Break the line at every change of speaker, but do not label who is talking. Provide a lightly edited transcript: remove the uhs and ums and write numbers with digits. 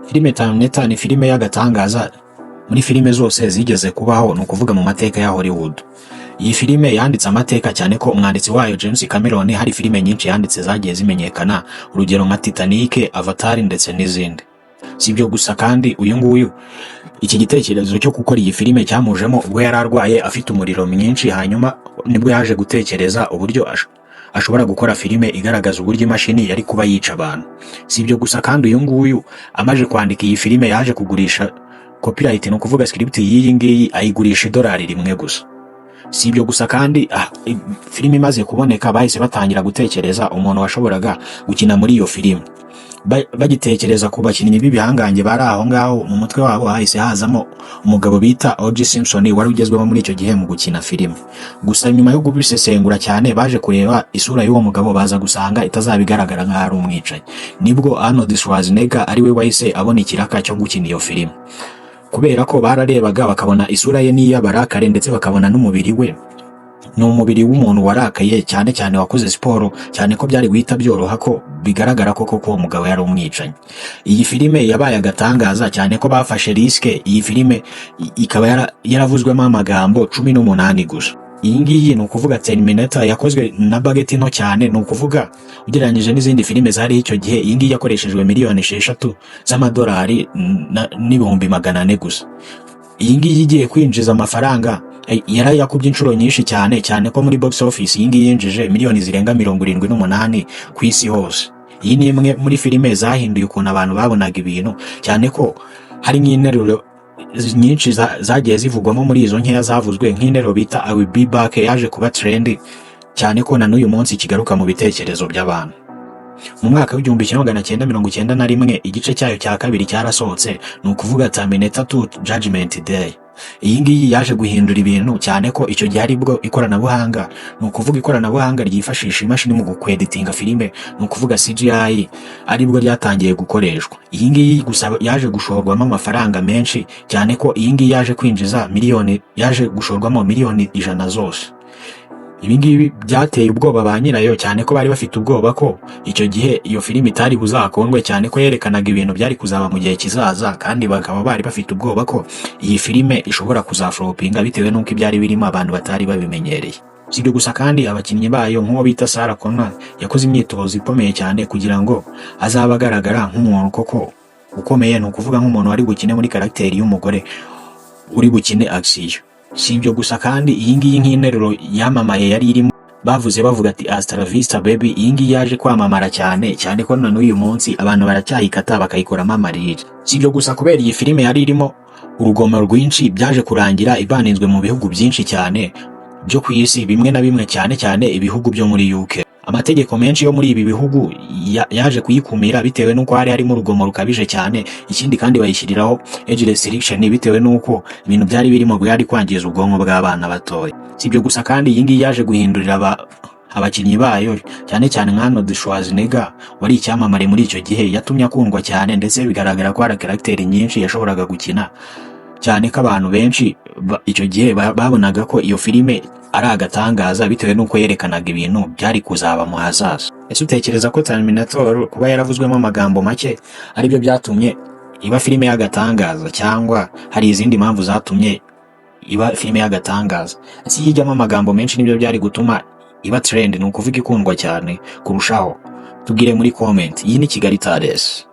Filime Terminator ni filime y'agatangaza muri filime zose zigeze kubaho, ni ukuvuga mu mateka ya Hollywood. Iyi filime yanditse amateka cyane ko umwanditsi wayo James Cameron hari filime nyinshi yanditse zagiye zimenyekana, urugero nka Titanic, Avatar ndetse n'izindi. Si ibyo gusa kandi uyu nguyu iki gitekerezo cyo gukora iyi filime cyamujemo ubwo yari arwaye afite umuriro mwinshi, hanyuma nibwo yaje gutekereza uburyo ashobora gukora filime igaragaza uburyo imashini yari kuba yica abantu. Si ibyo gusa kandi uyu nguyu amaje kwandika iyi filime yaje kugurisha copyright, no kuvuga script y'iyi ngiyi ayigurisha $1 gusa. Si ibyo gusa kandi filime imaze kuboneka bahise batangira gutekereza umuntu washoboraga gukina muri iyo filime. Bagitekereza ku bakinnyi b'ibihangange bari aho ngaho, mu mutwe wabo hahise hazamo umugabo bita O.J. Simpson wari ugezweho muri icyo gihe mu gukina filime. Gusa nyuma yo kubisesengura cyane baje kureba isura y'uwo mugabo baza gusanga itazabigaragara nk'aho ari umwicanyi. Nibwo Arnold Schwarzenegger ari we wahise abona ikiraka cyo gukina iyo filime, kubera ko bararebaga bakabona isura ye n'iy'abarakare ndetse bakabona n'umubiri we ni umubiri w'umuntu warakaye cyane cyane wakoze siporo, cyane ko byari guhita byoroha ko bigaragara ko uwo mugabo yari umwicanyi. Iyi filime yabaye agatangaza cyane ko bafashe riske. Iyi filime ikaba yaravuzwemo amagambo 18 gusa. Iyi ngiyi ni ukuvuga Terminator yakozwe na budget nto cyane, ni ukuvuga ugereranyije n'izindi filime zari icyo gihe. Iyi ngiyi yakoreshejwe $6,000 z'amadolari n'ibihumbi 400 gusa. Iyi ngiyi igiye kwinjiza amafaranga yarayakubye inshuro nyinshi cyane ko muri box office iyi ngiyi yinjije miliyoni zirenga 78 ku isi hose. Iyi ni imwe muri filime zahinduye ukuntu abantu babonaga ibintu, cyane ko hari nk'interuro nyinshi zagiye zivugwamo. muri izo nkeya zavuzwe nk'interuro bita I will be back yaje kuba trend cyane ko na n'uyu munsi kigaruka mu bitekerezo by'abantu. Mu mwaka w'1991 igice cyayo cya kabiri cyarasohotse, ni ukuvuga Terminator 2 Judgment Day. Iyi ngiyi yaje guhindura ibintu cyane ko icyo gihe aribwo ikoranabuhanga, ni ukuvuga ikoranabuhanga ryifashisha imashini mu gukweditinga filime, ni ukuvuga CGI, aribwo ryatangiye gukoreshwa. Iyi ngiyi gusa yaje gushorwamo amafaranga menshi cyane ko iyi ngiyi yaje gushorwamo miliyoni 100 zose. Ibi ngibi byateye ubwoba ba nyirayo cyane ko bari bafite ubwoba ko icyo gihe iyo filime itari buzakondwe, cyane ko yerekanaga ibintu byari kuzaba mu gihe kizaza, kandi bakaba bari bafite ubwoba ko iyi filime ishobora kuzaflopinga bitewe n'uko ibyari birimo abantu batari babimenyereye. Si ibyo gusa kandi abakinnyi bayo nk'uwo bita Sarah Connor yakoze imyitozo ikomeye cyane kugira ngo azabe agaragara nk'umuntu koko ukomeye, ni ukuvuga nk'umuntu wari bukine muri karagiteri y'umugore uri bukine action. Si ibyo gusa kandi iyi ngiyi nk'interuro yamamaye yari irimo bavuga ati hasta la vista baby. Iyi ngiyi yaje kwamamara cyane ko na n'uyu munsi abantu baracyayikata bakayikoramo amarira. Si ibyo gusa kubera iyi filime yari irimo urugomo rwinshi, byaje kurangira ibanizwe mu bihugu byinshi cyane byo ku isi, bimwe na bimwe cyane ibihugu byo muri UK. Amategeko menshi yo muri ibi bihugu yaje kuyikumira bitewe n'uko hari harimo urugomo rukabije cyane. Ikindi kandi bayishyiriraho age restriction bitewe n'uko ibintu byari birimo byari kwangiza ubwonko bw'abana batoya. Si ibyo gusa kandi iyi ngiyi yaje guhindurira abakinnyi bayo cyane nka Arnold Schwarzenegger wari icyamamare muri icyo gihe, yatumye akundwa cyane ndetse bigaragara ko hari karagiteri nyinshi yashoboraga gukina, cyane ko abantu benshi icyo gihe babonaga ko iyo filime ari agatangaza bitewe n'uko yerekanaga ibintu byari kuzaba mu hazaza. Ese utekereza ko Terminator kuba yaravuzwemo amagambo make aribyo byatumye iba filime y'agatangaza, cyangwa hari izindi mpamvu zatumye iba filime y'agatangaza? Ese yijyamo amagambo menshi nibyo byari gutuma iba trend, ni ukuvuga ikundwa cyane kurushaho? Tubwire muri comment. Iyi ni Kigali Tales.